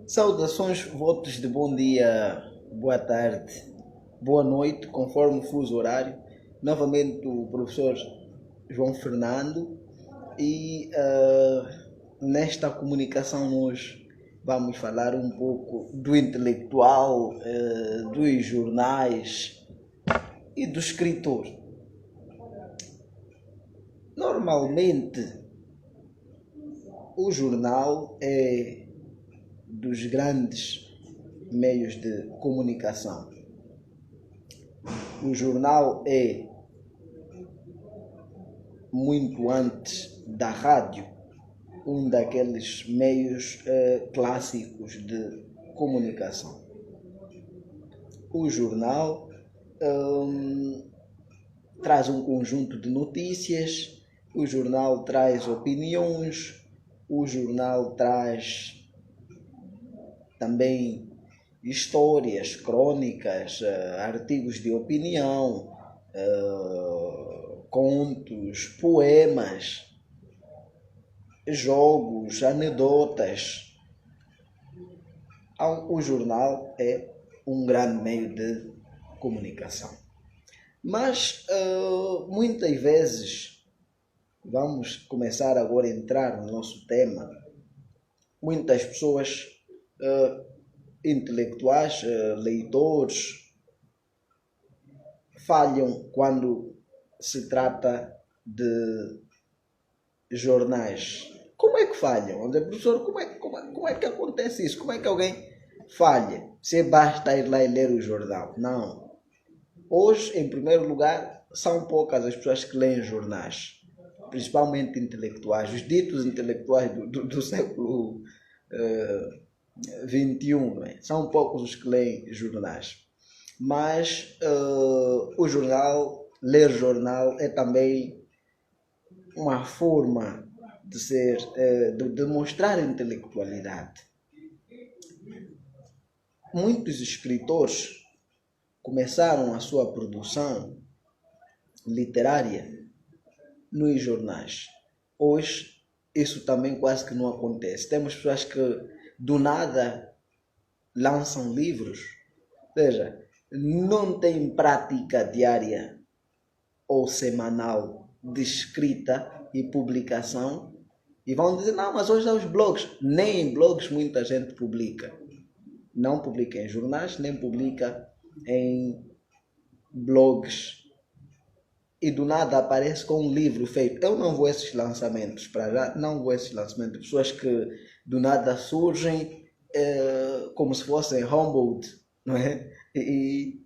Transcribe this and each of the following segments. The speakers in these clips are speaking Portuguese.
Saudações, votos de bom dia, boa tarde, boa noite, conforme o fuso horário. Novamente o professor João Fernando e nesta comunicação nós vamos falar um pouco do intelectual, dos jornais e do escritor. Normalmente o jornal é dos grandes meios de comunicação. O jornal é, muito antes da rádio, um daqueles meios clássicos de comunicação. O jornal traz um conjunto de notícias, o jornal traz opiniões, o jornal traz também histórias, crônicas, artigos de opinião, contos, poemas, jogos, anedotas. O jornal é um grande meio de comunicação. Mas muitas vezes, vamos começar agora a entrar no nosso tema, muitas pessoas intelectuais, leitores, falham quando se trata de jornais. Como é que falham? Professor, como é que acontece isso? Como é que alguém falha? Se basta ir lá e ler o jornal? Não. Hoje, em primeiro lugar, são poucas as pessoas que leem jornais, principalmente intelectuais, os ditos intelectuais do século 21, não é? São poucos os que leem jornais. Mas o jornal, ler jornal é também uma forma de ser, de demonstrar intelectualidade. Muitos escritores começaram a sua produção literária nos jornais. Hoje isso também quase que não acontece. Temos pessoas que do nada lançam livros, ou seja, não têm prática diária ou semanal de escrita e publicação e vão dizer, não, mas hoje há os blogs. Nem em blogs muita gente publica. Não publica em jornais, nem publica em blogs. E do nada aparece com um livro feito. Eu não vou a esses lançamentos, para já, não vou a esses lançamentos. Pessoas que do nada surgem como se fossem humbled, não é? E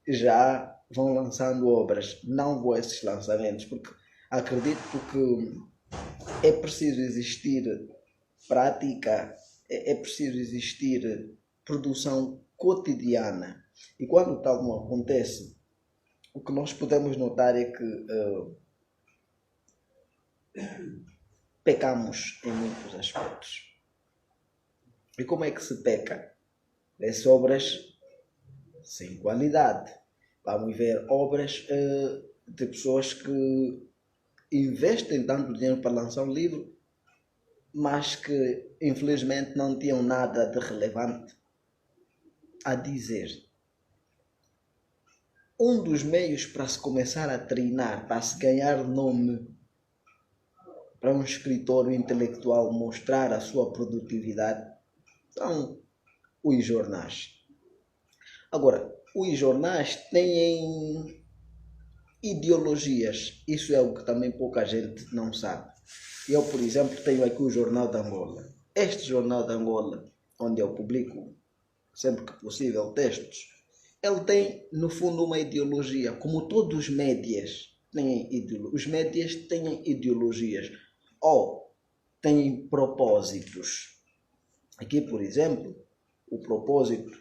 já vão lançando obras. Não vou a esses lançamentos, porque acredito que é preciso existir prática, é preciso existir produção cotidiana. E quando tal não acontece, o que nós podemos notar é que pecamos em muitos aspectos. E como é que se peca? Lê-se obras sem qualidade. Vamos ver obras de pessoas que investem tanto dinheiro para lançar um livro, mas que infelizmente não tinham nada de relevante a dizer. Um dos meios para se começar a treinar, para se ganhar nome, para um escritor ou intelectual mostrar a sua produtividade, são os jornais. Agora, os jornais têm ideologias. Isso é algo que também pouca gente não sabe. Eu, por exemplo, tenho aqui o Jornal de Angola. Este Jornal de Angola, onde eu publico sempre que possível textos, ele tem, no fundo, uma ideologia. Como todos os médias têm ideologias. Os médias têm ideologias ou têm propósitos. Aqui, por exemplo, o propósito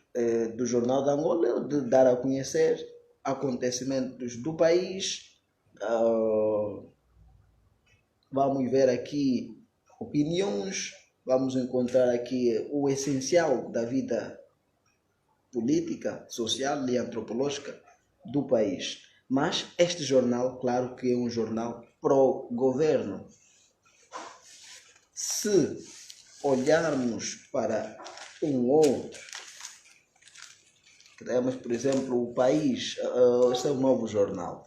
do Jornal de Angola é de dar a conhecer acontecimentos do país. Vamos ver aqui opiniões, vamos encontrar aqui o essencial da vida política, social e antropológica do país. Mas este jornal, claro que é um jornal pró-governo. se olharmos para um outro, temos, por exemplo, o País, este é o novo jornal,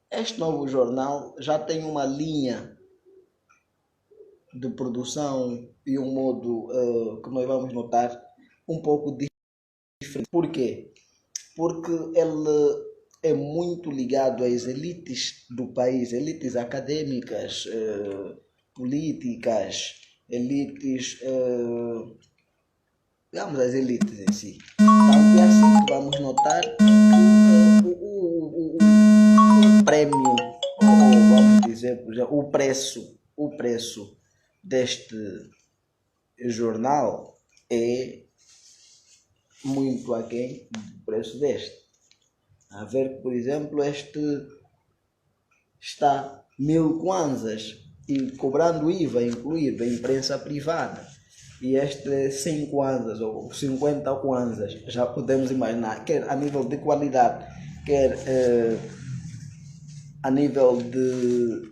Este novo jornal já tem uma linha de produção e um modo que nós vamos notar um pouco diferente. Por quê? Porque ele é muito ligado às elites do país, elites acadêmicas, políticas, elites, digamos as elites em si. Então é assim que vamos notar que o prêmio, ou vamos dizer, por exemplo, o preço deste jornal é muito aquém do preço deste. A ver que, por exemplo, este está 1000 kwanzas e cobrando IVA incluído a imprensa privada. E este 100 kwanzas ou 50 kwanzas, já podemos imaginar, quer a nível de qualidade, quer a nível de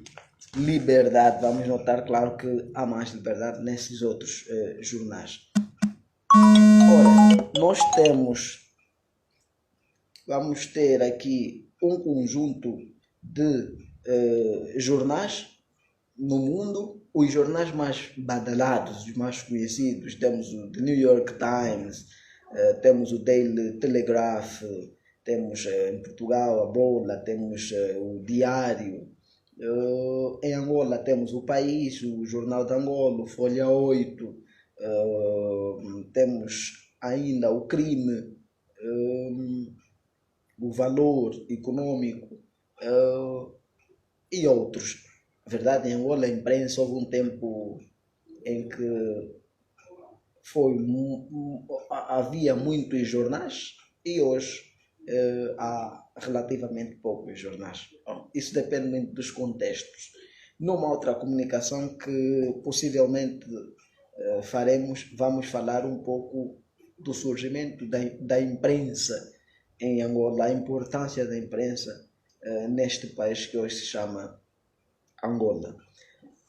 liberdade. Vamos notar, claro, que há mais liberdade nesses outros jornais. Ora, vamos ter aqui um conjunto de jornais no mundo. Os jornais mais badalados, os mais conhecidos, temos o The New York Times, temos o Daily Telegraph, temos em Portugal a Bola, temos o Diário. Em Angola temos o País, o Jornal de Angola, o Folha 8, temos ainda o Crime, o Valor Econômico e outros. Na verdade, em Angola, a imprensa houve um tempo em que havia muitos jornais e hoje há relativamente poucos jornais. Isso depende muito dos contextos. Numa outra comunicação que possivelmente vamos falar um pouco do surgimento da imprensa em Angola, a importância da imprensa neste país que hoje se chama Angola.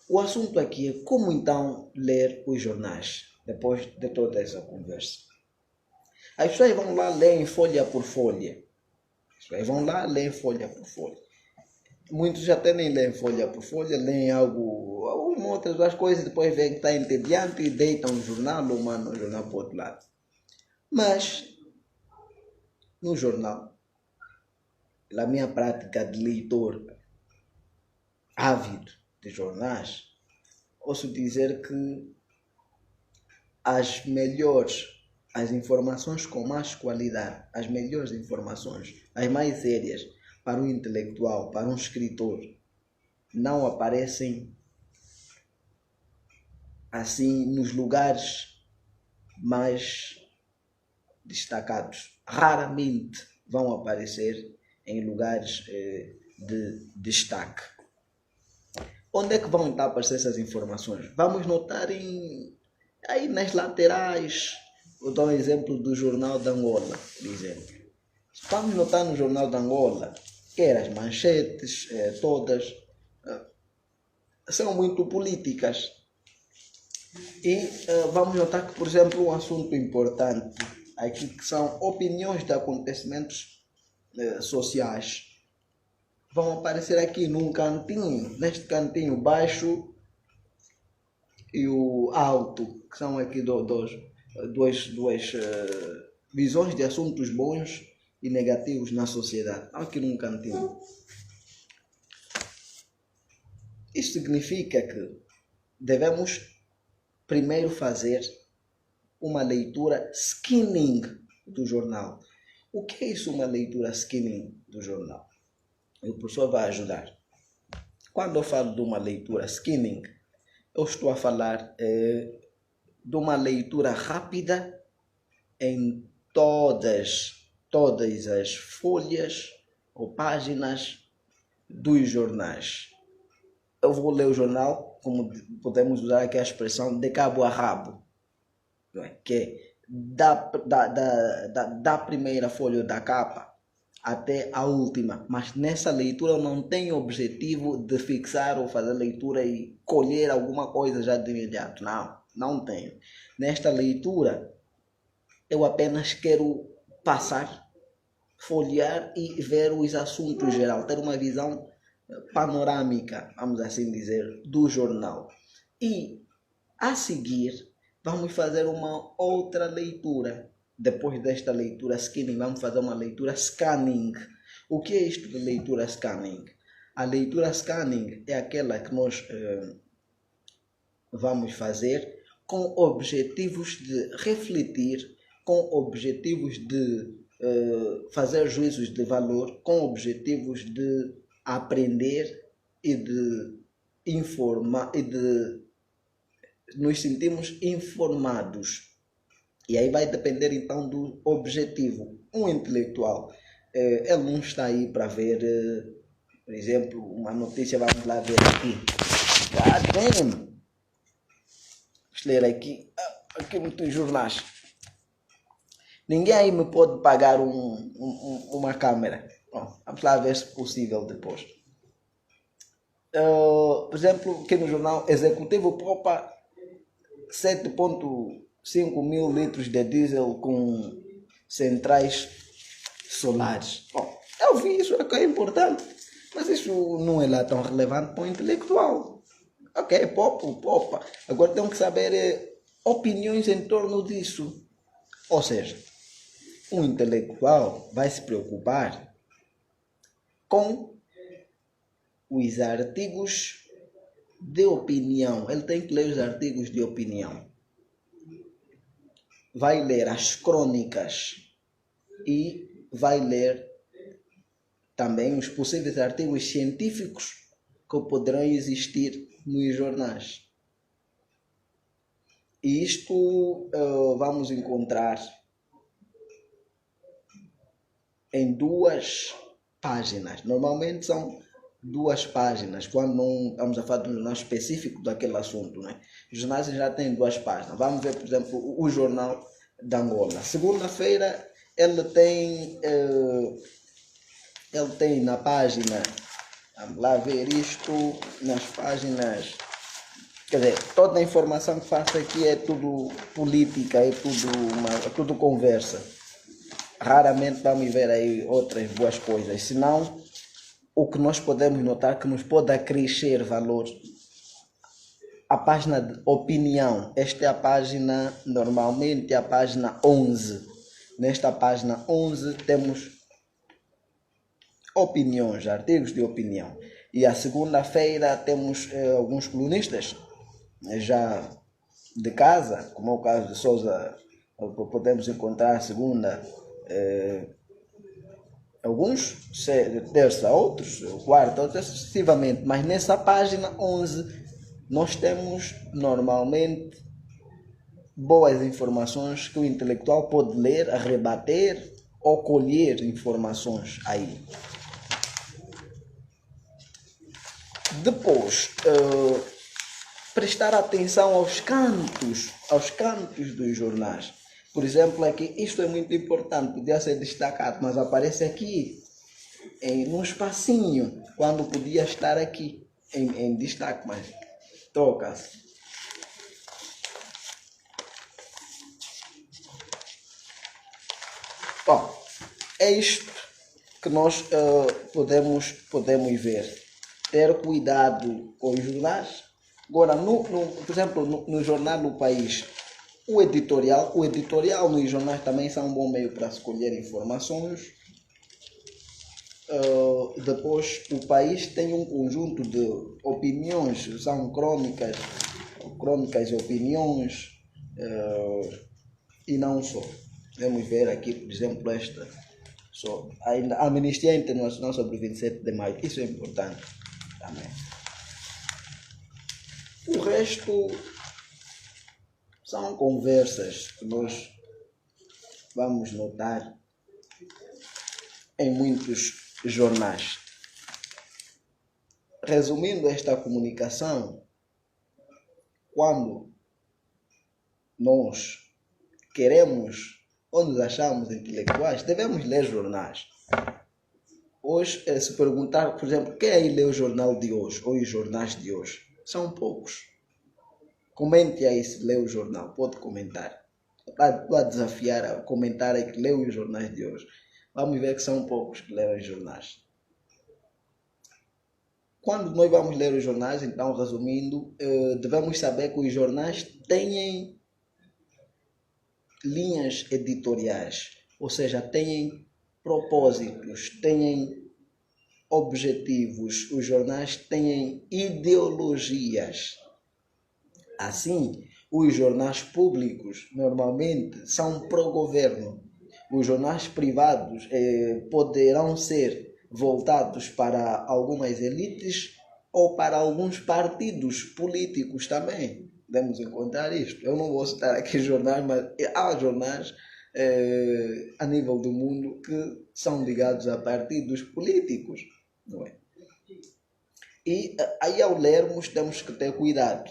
O assunto aqui é como então ler os jornais depois de toda essa conversa. As pessoas vão lá ler folha por folha. Muitos até nem leem folha por folha, leem algumas outras coisas, depois veem que está entediante e deitam um jornal ou mandam um jornal para o outro lado. Mas, no jornal, na minha prática de leitor ávido de jornais, ouço dizer que as informações com mais qualidade, as melhores informações, as mais sérias para um intelectual, para um escritor, não aparecem assim nos lugares mais destacados. Raramente vão aparecer em lugares de destaque. Onde é que vão então aparecer essas informações? Vamos notar aí nas laterais. Vou dar um exemplo do Jornal de Angola, por exemplo. Vamos notar no Jornal de Angola que as manchetes todas são muito políticas. E vamos notar que, por exemplo, um assunto importante aqui que são opiniões de acontecimentos sociais vão aparecer aqui num cantinho, neste cantinho baixo e o alto, que são aqui duas visões de assuntos bons e negativos na sociedade, aqui num cantinho. Isso significa que devemos primeiro fazer uma leitura skimming do jornal. O que é isso, uma leitura skimming do jornal? O professor vai ajudar. Quando eu falo de uma leitura skimming, eu estou a falar de uma leitura rápida em todas as folhas ou páginas dos jornais. Eu vou ler o jornal, como podemos usar aqui a expressão, de cabo a rabo, que é da primeira folha da capa até a última, mas nessa leitura eu não tenho objetivo de fixar ou fazer leitura e colher alguma coisa já de imediato. Não, não tenho. Nesta leitura eu apenas quero passar, folhear e ver os assuntos geral, ter uma visão panorâmica, vamos assim dizer, do jornal. E a seguir vamos fazer uma outra leitura. Depois desta leitura skinning, vamos fazer uma leitura scanning. O que é isto de leitura scanning? A leitura scanning é aquela que nós vamos fazer com objetivos de refletir, com objetivos de fazer juízos de valor, com objetivos de aprender e de informar e de nos sentirmos informados. E aí vai depender então do objetivo. Um intelectual, ele não está aí para ver, por exemplo, uma notícia, vamos lá ver aqui. Vamos ler aqui, aqui muitos jornais. Ninguém aí me pode pagar uma câmera. Bom, vamos lá ver se é possível depois. Por exemplo, aqui no jornal, executivo poupa 7,5 mil litros de diesel com centrais solares. Bom, eu vi isso, é que é importante, mas isso não é lá tão relevante para o intelectual. Ok, popa. Agora tenho que saber opiniões em torno disso. Ou seja, um intelectual vai se preocupar com os artigos de opinião. Ele tem que ler os artigos de opinião. Vai ler as crônicas e vai ler também os possíveis artigos científicos que poderão existir nos jornais. E isto vamos encontrar em 2 páginas. Normalmente são 2 páginas, quando não estamos a falar de um jornal específico daquele assunto, né? Os jornais já têm 2 páginas. Vamos ver, por exemplo, o Jornal de Angola. Segunda-feira ele tem na página, vamos lá ver isto, nas páginas, quer dizer, toda a informação que faço aqui é tudo política, é tudo conversa. Raramente vamos ver aí outras boas coisas, senão o que nós podemos notar que nos pode acrescer valor. A página de opinião, esta é a página, normalmente a página 11. Nesta página 11 temos opiniões, artigos de opinião. E a segunda-feira temos alguns colunistas, já de casa, como é o caso de Sousa, podemos encontrar a segunda, alguns, terça, outros, quarta, outros, sucessivamente. Mas nessa página 11 nós temos normalmente boas informações que o intelectual pode ler, rebater ou colher informações aí. Depois, prestar atenção aos cantos dos jornais. Por exemplo, aqui, isto é muito importante, podia ser destacado, mas aparece aqui num espacinho, quando podia estar aqui em destaque, mas troca-se. Bom, é isto que nós podemos ver. Ter cuidado com os jornais. Agora, por exemplo, no jornal do país, o editorial nos jornais também são um bom meio para escolher informações. Depois, o país tem um conjunto de opiniões, são crônicas e opiniões, e não só. Vamos ver aqui, por exemplo, esta. A Amnistia Internacional sobre 27 de maio, isso é importante também. O resto são conversas que nós vamos notar em muitos jornais. Resumindo esta comunicação, quando nós queremos ou nos achamos intelectuais, devemos ler jornais. Hoje, se perguntar, por exemplo, quem aí lê o jornal de hoje ou os jornais de hoje? São poucos. Comente aí se lê o jornal, pode comentar. Estou a desafiar a comentar aí que lê os jornais de hoje. Vamos ver que são poucos que leem os jornais. Quando nós vamos ler os jornais, então, resumindo, devemos saber que os jornais têm linhas editoriais, ou seja, têm propósitos, têm objetivos, os jornais têm ideologias. Assim, os jornais públicos normalmente são pró-governo. Os jornais privados poderão ser voltados para algumas elites ou para alguns partidos políticos também. Podemos encontrar isto. Eu não vou citar aqui jornais, mas há jornais a nível do mundo que são ligados a partidos políticos, não é? E aí ao lermos temos que ter cuidado.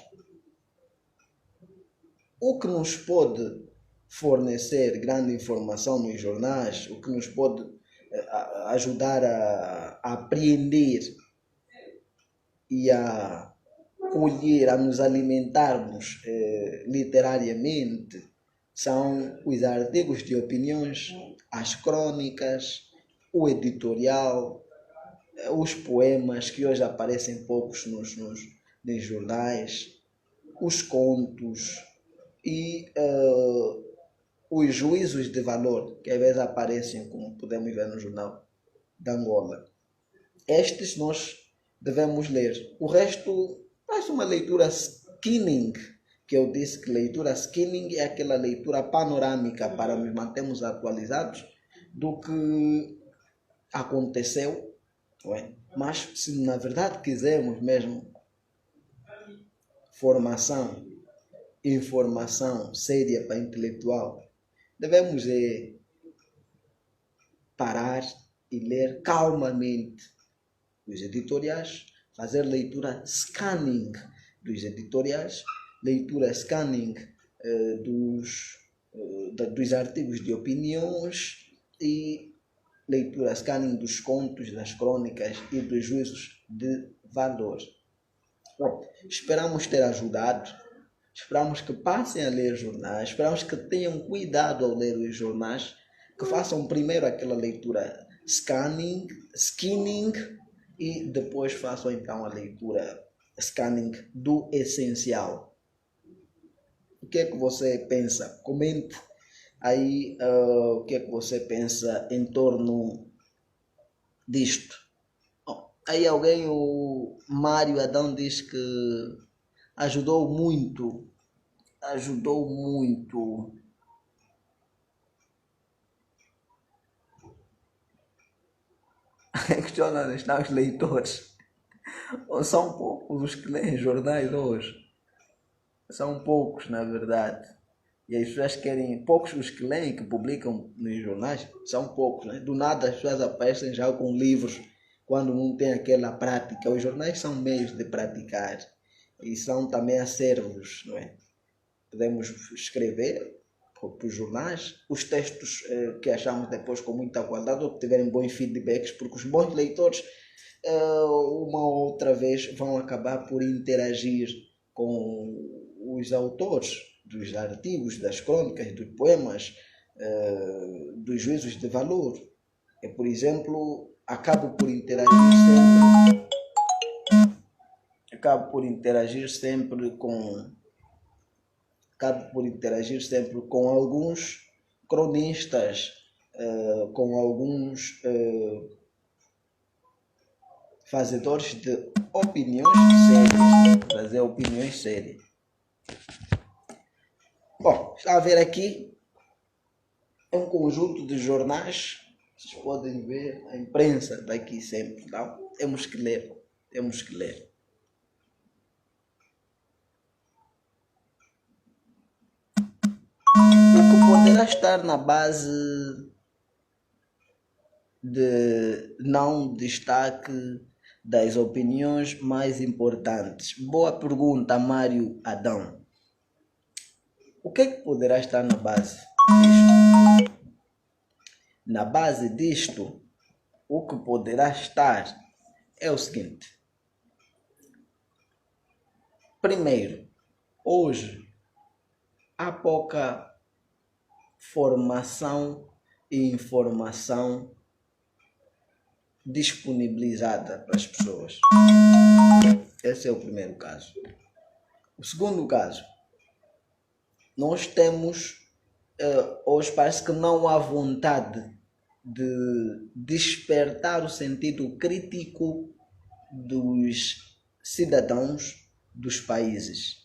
O que nos pode fornecer grande informação nos jornais, o que nos pode ajudar a apreender e a colher, a nos alimentarmos literariamente, são os artigos de opiniões, as crônicas, o editorial, os poemas que hoje aparecem poucos nos jornais, os contos e os juízos de valor que às vezes aparecem, como podemos ver no jornal da Angola. Estes nós devemos ler. O resto faz uma leitura skinning, que eu disse que leitura skinning é aquela leitura panorâmica para nos mantermos atualizados do que aconteceu, não é? Mas se na verdade quisermos mesmo formação, informação séria para intelectual, devemos parar e ler calmamente os editoriais, fazer leitura scanning dos editoriais, leitura scanning dos artigos de opiniões e leitura scanning dos contos, das crônicas e dos juízos de valor. Bom, esperamos ter ajudado. Esperamos que passem a ler jornais, esperamos que tenham cuidado ao ler os jornais, que façam primeiro aquela leitura scanning e depois façam então a leitura scanning do essencial. O que é que você pensa? Comente aí o que é que você pensa em torno disto. Aí alguém, o Mário Adão, diz que ajudou muito. Questiona onde estão os leitores. Ou são poucos os que leem jornais hoje. São poucos, na verdade. E as pessoas querem, poucos os que leem, que publicam nos jornais, são poucos, né? Do nada as pessoas aparecem já com livros, quando não tem aquela prática. Os jornais são meios de praticar e são também acervos, não é? Podemos escrever para os jornais os textos que achamos depois com muita qualidade ou que tiverem bons feedbacks, porque os bons leitores uma ou outra vez vão acabar por interagir com os autores dos artigos, das crônicas, dos poemas, dos juízos de valor. Eu, por exemplo, acabo por interagir sempre com alguns cronistas, com alguns fazedores de opiniões sérias, fazer opiniões sérias. Bom, está a ver aqui um conjunto de jornais, vocês podem ver a imprensa daqui sempre, não? Temos que ler. O que poderá estar na base de não destaque das opiniões mais importantes? Boa pergunta, Mário Adão. O que é que poderá estar na base disto? Na base disto o que poderá estar é o seguinte. Primeiro, hoje há pouca formação e informação disponibilizada para as pessoas. Esse é o primeiro caso. O segundo caso, nós temos, hoje parece que não há vontade de despertar o sentido crítico dos cidadãos dos países.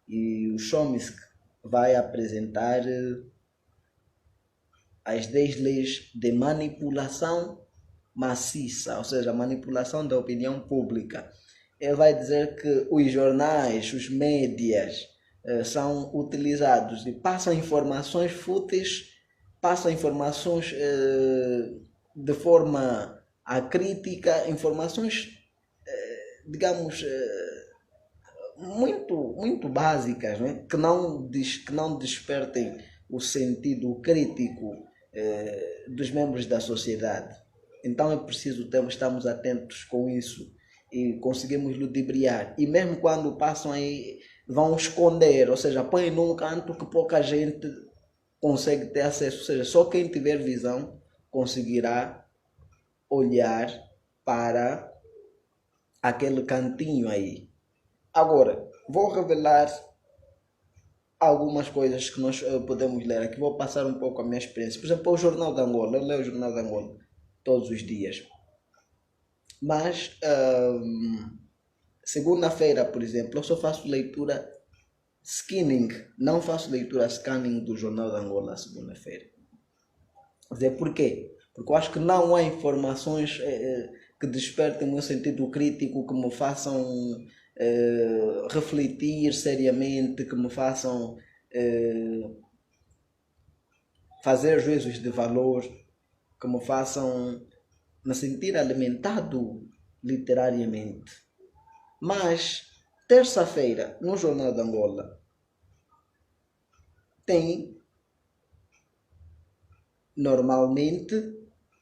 E o Chomsky vai apresentar as 10 leis de manipulação maciça, ou seja, manipulação da opinião pública. Ele vai dizer que os jornais, os médias são utilizados e passam informações fúteis, passam informações de forma acrítica, informações, digamos, muito básicas, não é? que não despertem o sentido crítico dos membros da sociedade. Então é preciso estarmos atentos com isso e conseguimos ludibriar. E mesmo quando passam aí, vão esconder, ou seja, põem num canto que pouca gente consegue ter acesso. Ou seja, só quem tiver visão conseguirá olhar para aquele cantinho aí. Agora, vou revelar algumas coisas que nós podemos ler aqui. Vou passar um pouco a minha experiência. Por exemplo, o Jornal de Angola. Eu leio o Jornal de Angola todos os dias. Mas, segunda-feira, por exemplo, eu só faço leitura skinning. Não faço leitura scanning do Jornal de Angola segunda-feira. Quer dizer, por quê? Porque eu acho que não há informações que despertem o meu sentido crítico, que me façam refletir seriamente, que me façam fazer juízos de valor, que me façam me sentir alimentado literariamente. Mas terça-feira no Jornal de Angola tem normalmente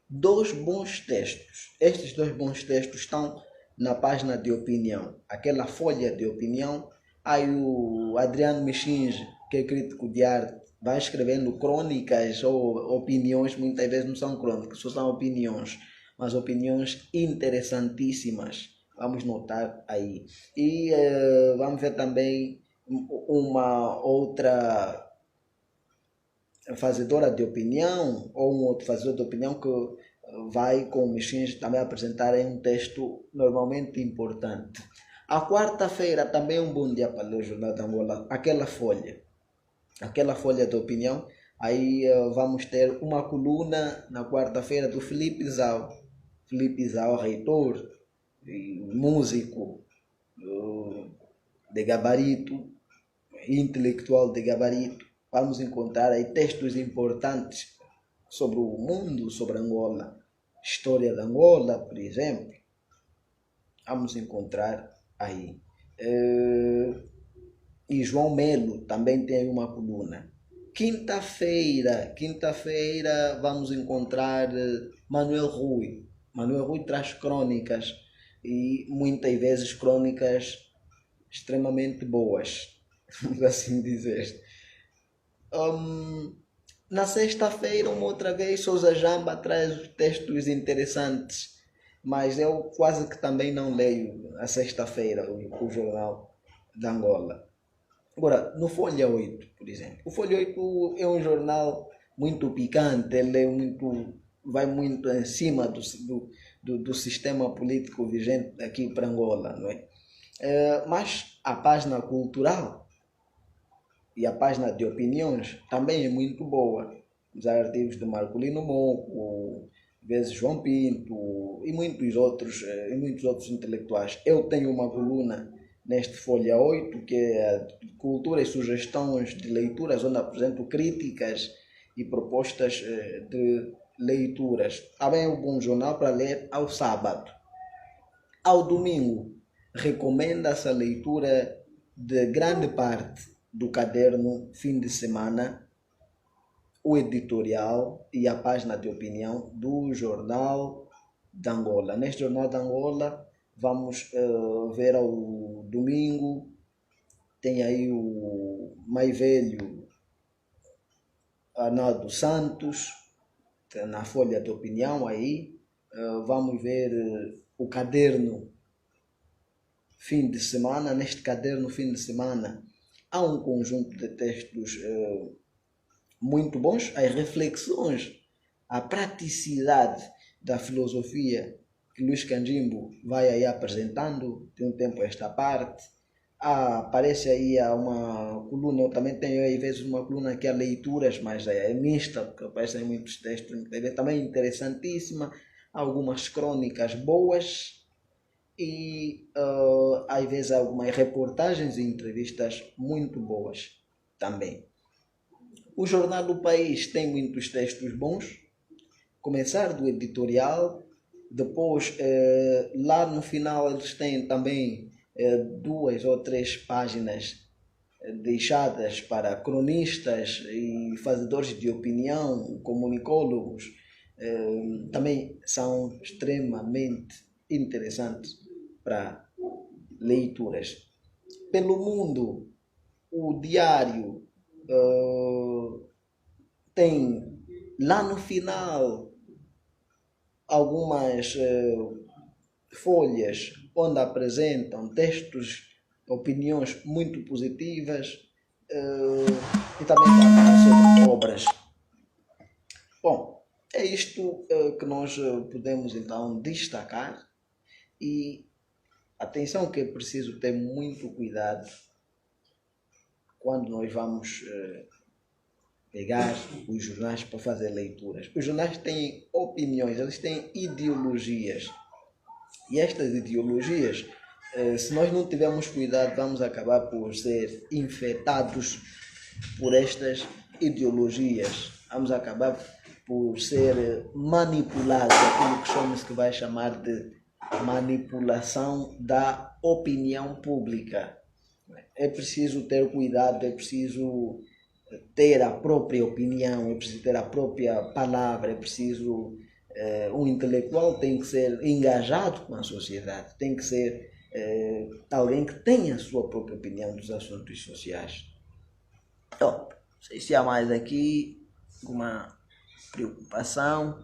2 bons textos. Estes 2 bons textos estão na página de opinião, aquela folha de opinião. Aí o Adriano Michinge, que é crítico de arte, vai escrevendo crônicas ou opiniões, muitas vezes não são crônicas, só são opiniões, mas opiniões interessantíssimas, vamos notar aí. E vamos ver também uma outra fazedora de opinião, ou um outro fazedor de opinião que vai com o Michinge também apresentar um texto normalmente importante. A quarta-feira também é um bom dia para ler o Jornal de Angola, aquela folha de opinião. Aí vamos ter uma coluna na quarta-feira do Felipe Zau, reitor, músico de gabarito, intelectual de gabarito. Vamos encontrar aí textos importantes sobre o mundo, sobre Angola, história de Angola, por exemplo. Vamos encontrar aí. E João Melo também tem uma coluna. Quinta-feira vamos encontrar Manuel Rui. Manuel Rui traz crônicas e muitas vezes crônicas extremamente boas, vamos assim dizer. Na sexta-feira, uma outra vez, Sousa Jamba traz textos interessantes, mas eu quase que também não leio a sexta-feira o Jornal de Angola. Agora, no Folha 8, por exemplo. O Folha 8 é um jornal muito picante, ele vai muito em cima do sistema político vigente aqui para Angola, não é? Mas a página cultural e a página de opiniões também é muito boa. Os artigos de Marcolino Moco, vezes João Pinto e muitos outros intelectuais. Eu tenho uma coluna neste Folha 8, que é Cultura e Sugestões de Leituras, onde apresento críticas e propostas de leituras. Também é um bom jornal para ler ao sábado. Ao domingo, recomenda-se a leitura de grande parte do caderno fim de semana, o editorial e a página de opinião do Jornal de Angola. Neste Jornal de Angola vamos ver ao domingo, tem aí o mais velho Arnaldo Santos, na Folha de Opinião aí. Vamos ver o caderno fim de semana. Neste caderno fim de semana há um conjunto de textos muito bons, as reflexões, a praticidade da filosofia que Luís Canjimbo vai aí apresentando de um tempo a esta parte. Aparece aí uma coluna, eu também tenho às vezes uma coluna que é leituras, mas é mista, porque aparecem muitos textos, também interessantíssima, algumas crônicas boas e às vezes algumas reportagens e entrevistas muito boas também. O Jornal do País tem muitos textos bons, começar do editorial, depois lá no final eles têm também 2 ou 3 páginas deixadas para cronistas e fazedores de opinião, comunicólogos, também são extremamente interessantes para leituras. Pelo mundo, o diário tem lá no final algumas folhas onde apresentam textos, opiniões muito positivas e também falam sobre obras. Bom, é isto que nós podemos então destacar, e atenção que é preciso ter muito cuidado quando nós vamos pegar os jornais para fazer leituras. Os jornais têm opiniões, eles têm ideologias. E estas ideologias, se nós não tivermos cuidado, vamos acabar por ser infectados por estas ideologias. Vamos acabar por ser manipulados, aquilo que chamamos, que vai chamar de manipulação da opinião pública. É preciso ter cuidado, é preciso ter a própria opinião, é preciso ter a própria palavra, é preciso... um intelectual tem que ser engajado com a sociedade, tem que ser alguém que tenha a sua própria opinião dos assuntos sociais. Então, não sei se há mais aqui alguma preocupação.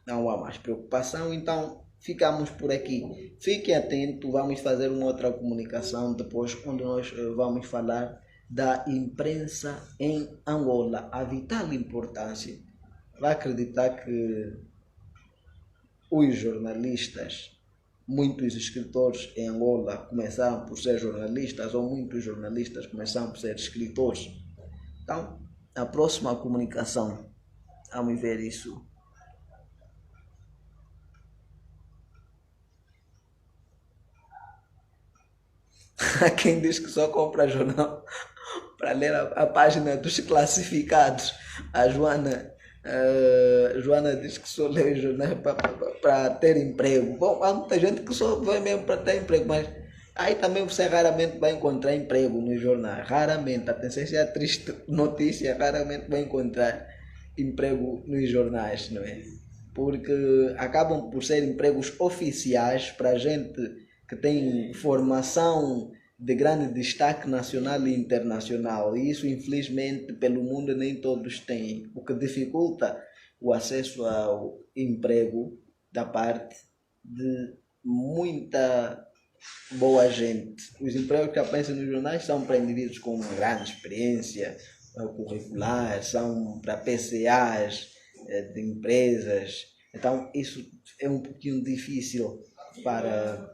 Não há mais preocupação, então ficamos por aqui. Fiquem atentos, vamos fazer uma outra comunicação depois, onde nós vamos falar da imprensa em Angola, a vital importância. Vai acreditar que os jornalistas, muitos escritores em Angola começaram por ser jornalistas, ou muitos jornalistas começaram por ser escritores. Então, na próxima comunicação, vamos ver isso. Há quem diz que só compra jornal para ler a página dos classificados. A Joana diz que só lê jornais para ter emprego. Bom, há muita gente que só vai mesmo para ter emprego, mas aí também você raramente vai encontrar emprego nos jornais. Raramente, atenção, essa é a triste notícia, raramente vai encontrar emprego nos jornais, não é? Porque acabam por ser empregos oficiais para gente que tem formação de grande destaque nacional e internacional. E isso, infelizmente, pelo mundo nem todos têm, o que dificulta o acesso ao emprego da parte de muita boa gente. Os empregos que aparecem nos jornais são para indivíduos com grande experiência curricular, são para PCAs de empresas. Então, isso é um pouquinho difícil para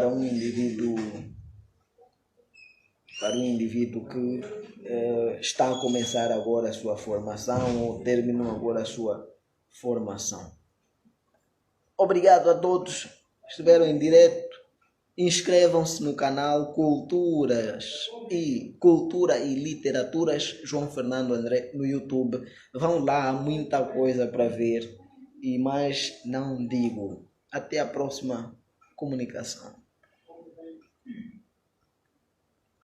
um indivíduo que está a começar agora a sua formação ou terminou agora a sua formação. Obrigado a todos que estiveram em direto. Inscrevam-se no canal Cultura e Literaturas João Fernando André no YouTube. Vão lá, há muita coisa para ver. E mais não digo. Até a próxima comunicação.